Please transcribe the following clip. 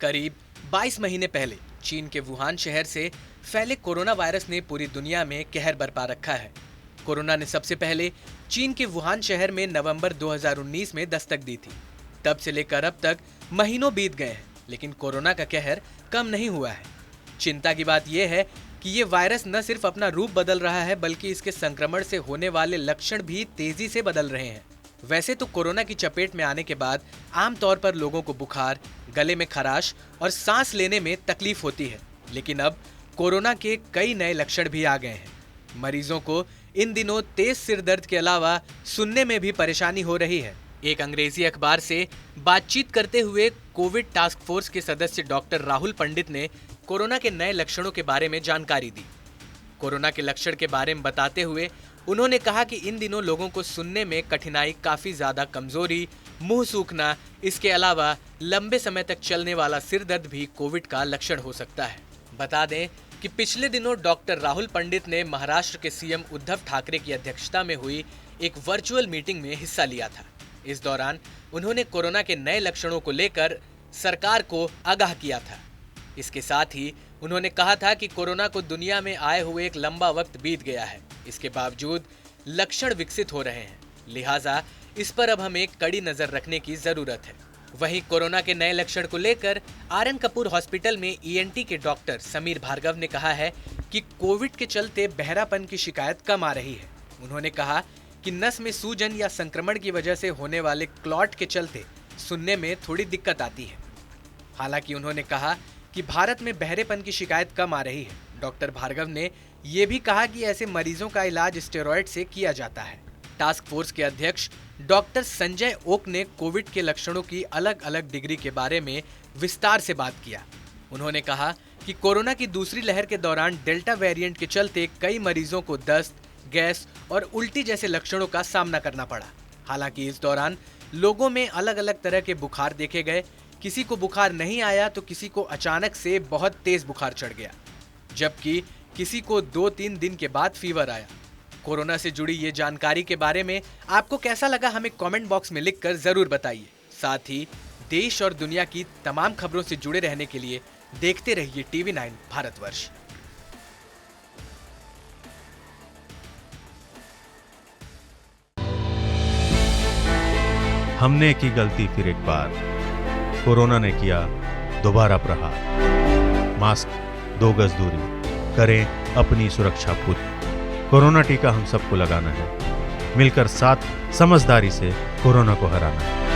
करीब 22 महीने पहले चीन के वुहान शहर से फैले कोरोना वायरस ने पूरी दुनिया में कहर बरपा रखा है। कोरोना ने सबसे पहले चीन के वुहान शहर में नवंबर 2019 में दस्तक दी थी। तब से लेकर अब तक महीनों बीत गए हैं, लेकिन कोरोना का कहर कम नहीं हुआ है। चिंता की बात यह है कि ये वायरस न सिर्फ अपना रूप बदल रहा है, बल्कि इसके संक्रमण से होने वाले लक्षण भी तेजी से बदल रहे हैं। वैसे तो कोरोना की चपेट में आने के बाद आमतौर पर लोगों को बुखार, गले में खराश और सांस लेने में तकलीफ होती है, लेकिन अब कोरोना के कई नए लक्षण भी आ गए हैं। मरीजों को इन दिनों तेज सिर दर्द के अलावा सुनने में भी परेशानी हो रही है। एक अंग्रेजी अखबार से बातचीत करते हुए कोविड टास्क फोर्स के सदस्य डॉक्टर राहुल पंडित ने कोरोना के नए लक्षणों के बारे में जानकारी दी। कोरोना के लक्षण के बारे में बताते हुए उन्होंने कहा कि इन दिनों लोगों को सुनने में कठिनाई, काफी ज्यादा कमजोरी, मुंह सूखना, इसके अलावा लंबे समय तक चलने वाला सिर दर्द भी कोविड का लक्षण हो सकता है। बता दें कि पिछले दिनों डॉक्टर राहुल पंडित ने महाराष्ट्र के सीएम उद्धव ठाकरे की अध्यक्षता में हुई एक वर्चुअल मीटिंग में हिस्सा लिया था। इस दौरान उन्होंने कोरोना के नए लक्षणों को लेकर सरकार को आगाह किया था। इसके साथ ही उन्होंने कहा था कि कोरोना को दुनिया में आए हुए एक लंबा वक्त बीत गया है, इसके बावजूद लक्षण विकसित हो रहे हैं, लिहाजा इस पर अब हमें कड़ी नजर रखने की जरूरत है। वहीं कोरोना के नए लक्षण को लेकर आर एन कपूर हॉस्पिटल में ईएनटी के डॉक्टर समीर भार्गव ने कहा है कि कोविड के चलते बहरापन की शिकायत कम आ रही है। उन्होंने कहा कि नस में सूजन या संक्रमण की वजह से होने वाले क्लॉट के चलते सुनने में थोड़ी दिक्कत आती है। हालांकि उन्होंने कहा कि भारत में बहरेपन की शिकायत कम आ रही है। डॉक्टर भार्गव ने यह भी कहा कि ऐसे मरीजों का इलाज स्टेरॉयड से किया जाता है। टास्क फोर्स के अध्यक्ष डॉक्टर संजय ओक ने कोविड के लक्षणों की अलग अलग डिग्री के बारे में विस्तार से बात किया। उन्होंने कहा कि कोरोना की दूसरी लहर के दौरान डेल्टा वेरिएंट के चलते कई मरीजों को दस्त, गैस और उल्टी जैसे लक्षणों का सामना करना पड़ा। हालांकि इस दौरान लोगों में अलग अलग तरह के बुखार देखे गए। किसी को बुखार नहीं आया तो किसी को अचानक से बहुत तेज बुखार चढ़ गया, जबकि किसी को 2-3 दिन के बाद फीवर आया। कोरोना से जुड़ी ये जानकारी के बारे में आपको कैसा लगा, हमें कमेंट बॉक्स में लिखकर जरूर बताइए। साथ ही देश और दुनिया की तमाम खबरों से जुड़े रहने के लिए देखते रहिए TV9 भारतवर्ष। हमने की गलती फिर एक बार, कोरोना ने किया दोबारा प्रहार। मास्क, 2 गज दूरी, करें अपनी सुरक्षा पूरी। कोरोना टीका हम सबको लगाना है, मिलकर साथ समझदारी से कोरोना को हराना है।